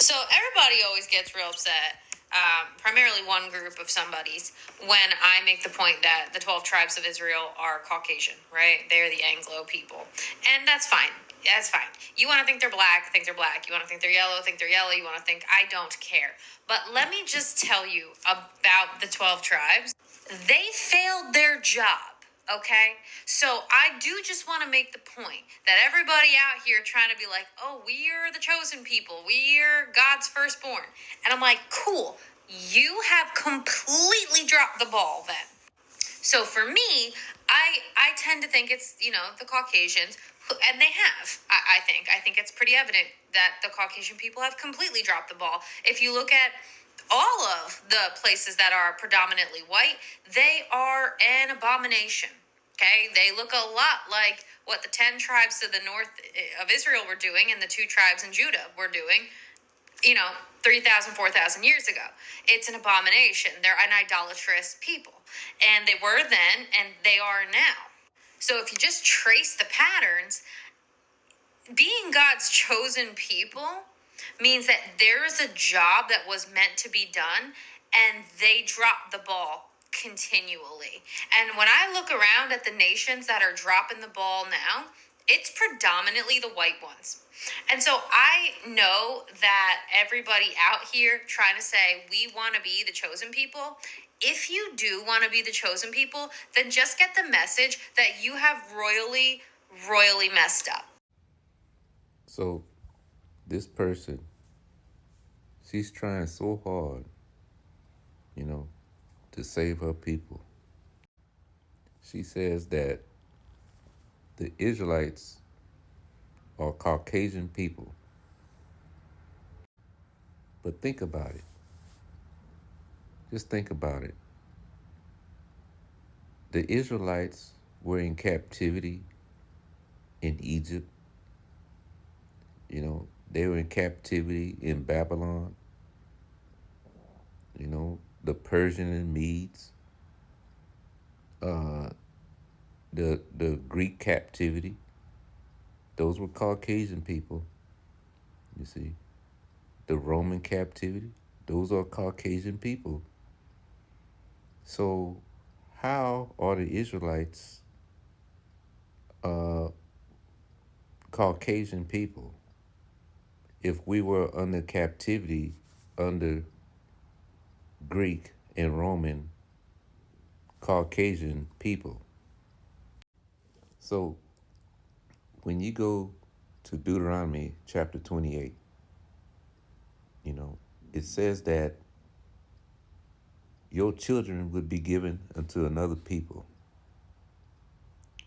So everybody always gets real upset, primarily one group of somebodies, when I make the point that the 12 tribes of Israel are Caucasian, right? They're the Anglo people. And that's fine. That's fine. You want to think they're black, think they're black. You want to think they're yellow, think they're yellow. You want to think, I don't care. But let me just tell you about the 12 tribes. They failed their job. Okay? So I do just want to make the point that everybody out here trying to be like, oh, we're the chosen people. We're God's firstborn. And I'm like, cool. You have completely dropped the ball then. So for me, I tend to think it's, the Caucasians, and they have, I think. I think it's pretty evident that the Caucasian people have completely dropped the ball. If you look at all of the places that are predominantly white, they are an abomination. Okay, they look a lot like what the 10 tribes to the north of Israel were doing and the 2 tribes in Judah were doing, 3,000, 4,000 years ago. It's an abomination. They're an idolatrous people. And they were then, and they are now. So if you just trace the patterns, being God's chosen people means that there is a job that was meant to be done, and they drop the ball continually. And when I look around at the nations that are dropping the ball now, it's predominantly the white ones. And so I know that everybody out here trying to say we want to be the chosen people, if you do want to be the chosen people, then just get the message that you have royally messed up. So this person, she's trying so hard, to save her people. She says that the Israelites are Caucasian people. But think about it. Just think about it. The Israelites were in captivity in Egypt. They were in captivity in Babylon. The Persian and Medes. The Greek captivity. Those were Caucasian people. You see. The Roman captivity. Those are Caucasian people. So how are the Israelites Caucasian people if we were under captivity under Greek and Roman Caucasian people? So when you go to Deuteronomy chapter 28, it says that your children would be given unto another people.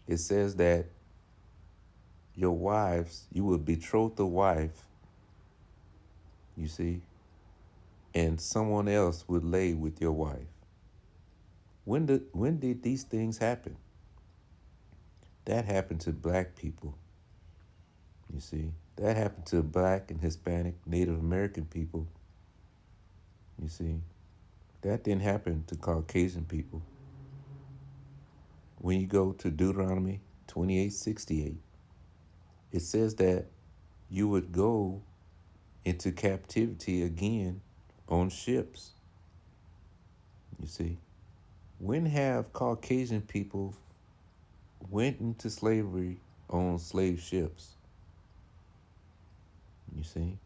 It says that your wives, you would betroth a wife, you see, and someone else would lay with your wife. When did these things happen? That happened to black people. You see, that happened to black and Hispanic, Native American people. You see, that didn't happen to Caucasian people. When you go to Deuteronomy 28:68, it says that you would go into captivity again on ships. You see, when have Caucasian people went into slavery on slave ships? You see,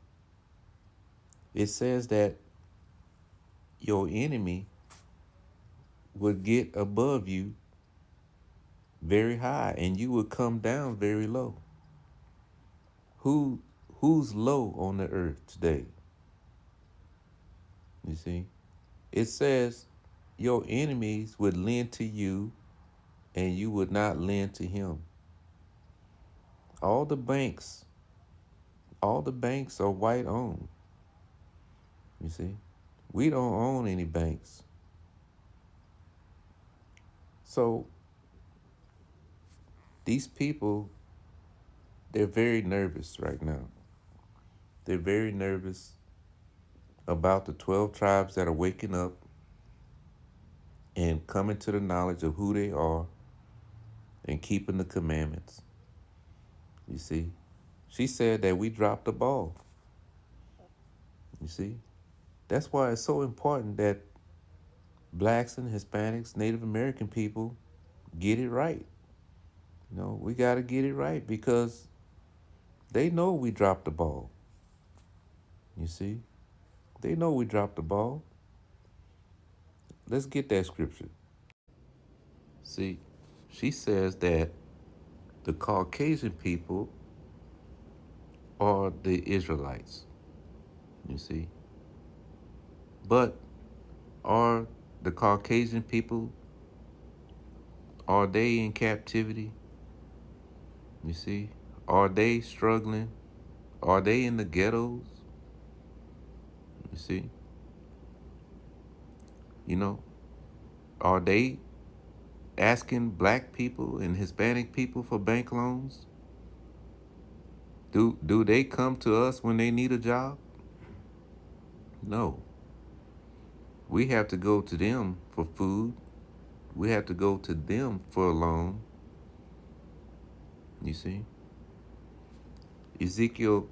it says that your enemy would get above you very high and you would come down very low. Who's low on the earth today? You see, it says your enemies would lend to you and you would not lend to him. All the banks are white owned. You see, we don't own any banks. So these people, they're very nervous right now. They're very nervous about the 12 tribes that are waking up and coming to the knowledge of who they are and keeping the commandments. You see, she said that we dropped the ball. You see? That's why it's so important that blacks and Hispanics, Native American people get it right. We got to get it right because they know we dropped the ball. You see? They know we dropped the ball. Let's get that scripture. See, she says that the Caucasian people are the Israelites. You see? But are the Caucasian people, are they in captivity? You see? Are they struggling? Are they in the ghettos? You see? You know, are they asking black people and Hispanic people for bank loans? Do they come to us when they need a job? No. We have to go to them for food. We have to go to them for a loan. You see? Ezekiel,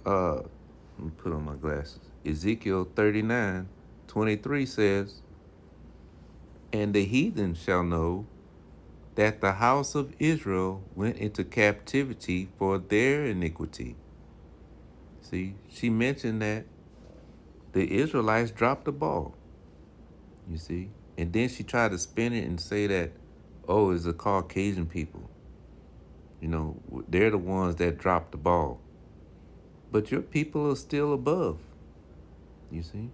let me put on my glasses. Ezekiel 39:23 says, "And the heathen shall know that the house of Israel went into captivity for their iniquity." See, she mentioned that the Israelites dropped the ball, you see. And then she tried to spin it and say that, oh, it's the Caucasian people. They're the ones that dropped the ball. But your people are still above, you see.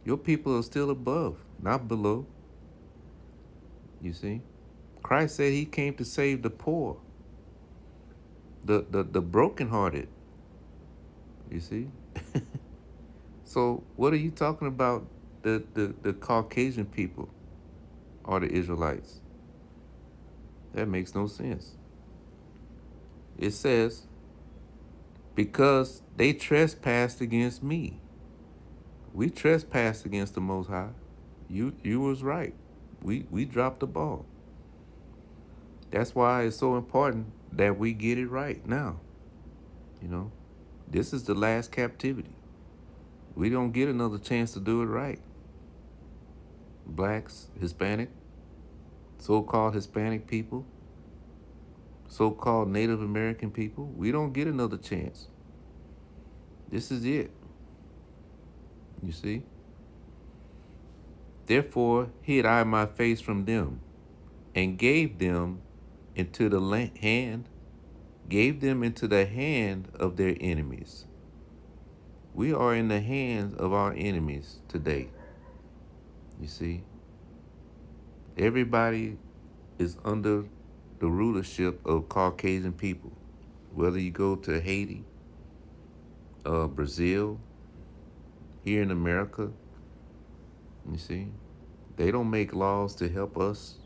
Your people are still above, not below, you see. Christ said he came to save the poor, the brokenhearted, you see. So what are you talking about? The Caucasian people are the Israelites. That makes no sense. It says, because they trespassed against me. We trespassed against the Most High. You was right. We dropped the ball. That's why it's so important that we get it right now. This is the last captivity. We don't get another chance to do it right. Blacks, Hispanic, so-called Hispanic people, so-called Native American people, we don't get another chance. This is it. You see? Therefore hid I my face from them, and gave them into the hand of their enemies. We are in the hands of our enemies today. You see? Everybody is under the rulership of Caucasian people. Whether you go to Haiti, Brazil, here in America, you see, they don't make laws to help us,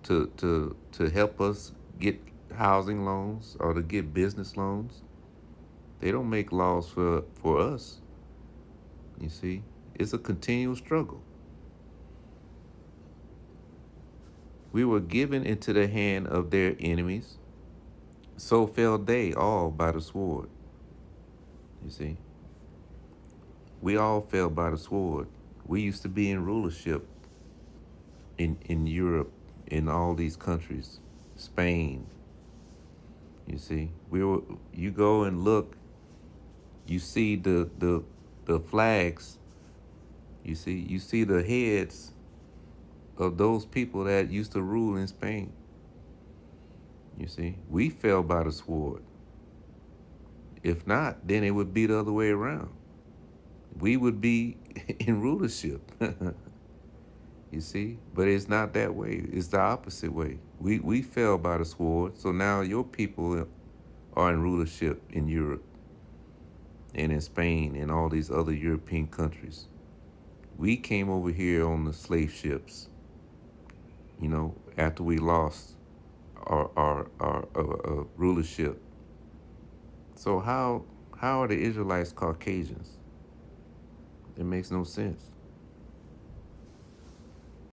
to help us get housing loans or to get business loans. They don't make laws for us. You see, it's a continual struggle. We were given into the hand of their enemies, so fell they all by the sword. You see, we all fell by the sword. We used to be in rulership in Europe, in all these countries, Spain. You see, you go and look, you see the flags, you see the heads of those people that used to rule in Spain. You see, we fell by the sword. If not, then it would be the other way around. We would be in rulership. You see, but it's not that way. It's the opposite way. We fell by the sword, so now your people are in rulership in Europe and in Spain and all these other European countries. We came over here on the slave ships, after we lost our rulership. So how are the Israelites Caucasians? It makes no sense.